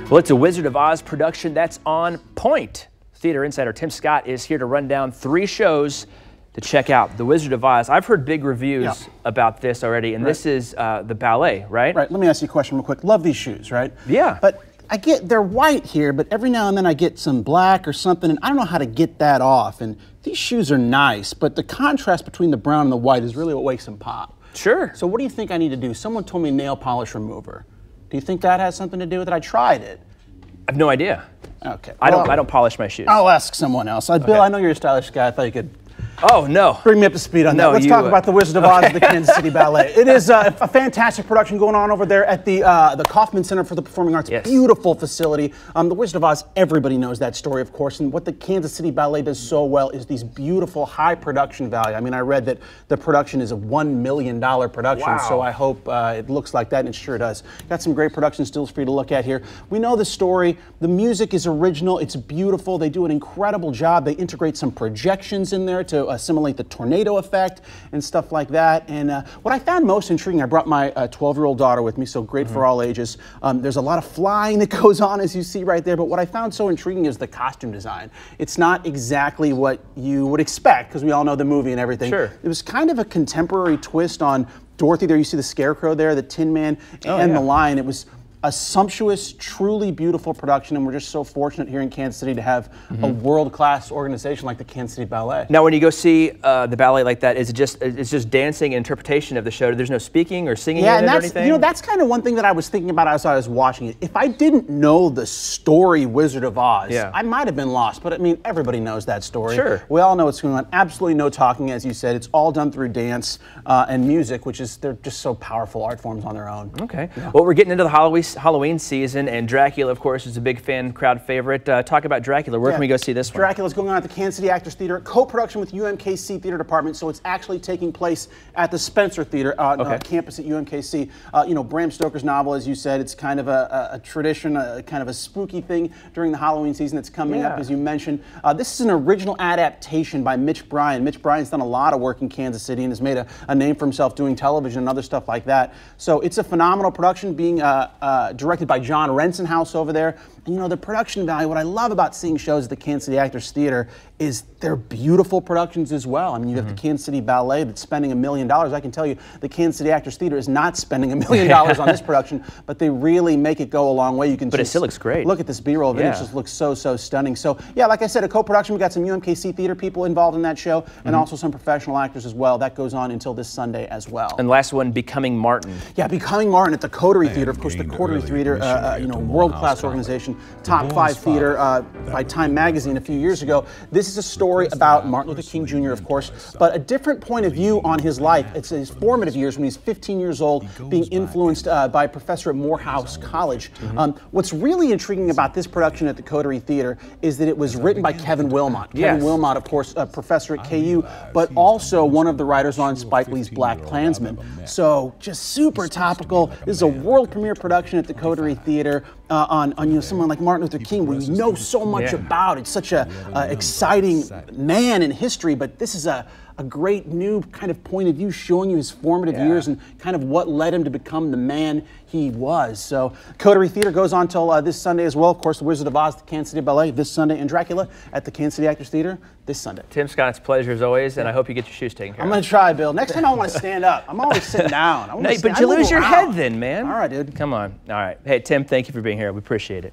Well, it's a Wizard of Oz production that's on point. Theater insider Tim Scott is here to run down 3 shows to check out. The Wizard of Oz. I've heard big reviews about this already, and this is the ballet, right? Right. Let me ask you a question real quick. Love these shoes, right? Yeah. But I get, they're white here, but every now and then I get some black or something, and I don't know how to get that off. And these shoes are nice, but the contrast between the brown and the white is really what makes them pop. Sure. So what do you think I need to do? Someone told me nail polish remover. Do you think that has something to do with it? I tried it. I have no idea. Okay. I don't polish my shoes. I'll ask someone else. Bill, I know you're a stylish guy. I thought you could. Oh, no. Bring me up to speed on that. Let's talk about the Wizard of Oz and the Kansas City Ballet. It is a fantastic production going on over there at the Kaufman Center for the Performing Arts. Yes. Beautiful facility. The Wizard of Oz, everybody knows that story, of course. And what the Kansas City Ballet does so well is these beautiful high production value. I mean, I read that the production is a $1 million production, wow. So I hope it looks like that, and it sure does. Got some great production stills for you to look at here. We know the story. The music is original. It's beautiful. They do an incredible job. They integrate some projections in there to assimilate the tornado effect and stuff like that. And what I found most intriguing, I brought my 12-year-old daughter with me, so great for all ages. There's a lot of flying that goes on, as you see right there, but what I found so intriguing is the costume design. It's not exactly what you would expect, because we all know the movie and everything. Sure. It was kind of a contemporary twist on Dorothy. There you see the Scarecrow there, the Tin Man, and the Lion. It was a sumptuous, truly beautiful production, and we're just so fortunate here in Kansas City to have a world-class organization like the Kansas City Ballet. Now, when you go see the ballet like that, is it just dancing and interpretation of the show? There's no speaking or singing in it or anything? You know, that's kind of one thing that I was thinking about as I was watching it. If I didn't know the story Wizard of Oz, I might have been lost, but I mean, everybody knows that story. Sure. We all know what's going on. Absolutely no talking, as you said. It's all done through dance and music, which is, they're just so powerful art forms on their own. Okay. Yeah. Well, we're getting into the Halloween season, and Dracula, of course, is a big fan crowd favorite. Talk about Dracula. Where can we go see this one? Dracula's going on at the Kansas City Actors Theater, co-production with UMKC Theater Department, so it's actually taking place at the Spencer Theater on campus at UMKC. You know, Bram Stoker's novel, as you said, it's kind of a tradition, kind of a spooky thing during the Halloween season that's coming up, as you mentioned. This is an original adaptation by Mitch Bryan. Mitch Bryan's done a lot of work in Kansas City and has made a name for himself doing television and other stuff like that. So it's a phenomenal production being directed by John Rensenhouse over there. And you know, the production value, what I love about seeing shows at the Kansas City Actors Theater is they're beautiful productions as well. I mean, you have the Kansas City Ballet that's spending $1 million. I can tell you the Kansas City Actors Theater is not spending $1 million on this production, but they really make it go a long way. You can But it still looks great. Look at this B-roll of it. It just looks so stunning. So yeah, like I said, a co-production. We got some UMKC Theater people involved in that show, and also some professional actors as well. That goes on until this Sunday as well. And last one, Becoming Martin. Yeah, Becoming Martin at the Coterie Theater. Of course, the Coterie Theater, you know, world-class organization, top 5 theater by Time Magazine a few years ago. This is a story about Martin Luther King Jr., of course, but a different point of view on his life. It's his formative years when he's 15 years old, being influenced by a professor at Morehouse College. What's really intriguing about this production at the Coterie Theater is that it was written by Kevin Wilmot. Kevin Wilmot, of course, a professor at KU, but also one of the writers on Spike Lee's Black Klansman. So just super topical. This is a world premiere production at the Coterie Theater on you know, someone like Martin Luther King, where you know so much about. It's such a exciting man in history, but this is a great new kind of point of view showing you his formative years and kind of what led him to become the man he was. So Coterie Theater goes on till this Sunday as well. Of course, the Wizard of Oz, the Kansas City Ballet this Sunday, and Dracula at the Kansas City Actors Theater this Sunday. Tim Scott, it's a pleasure as always, and I hope you get your shoes taken care of. I'm going to try, Bill. Next time I want to stand up. I'm always sitting down. No, but you lose your head then, man. All right, dude. Come on. All right. Hey, Tim, thank you for being here. We appreciate it.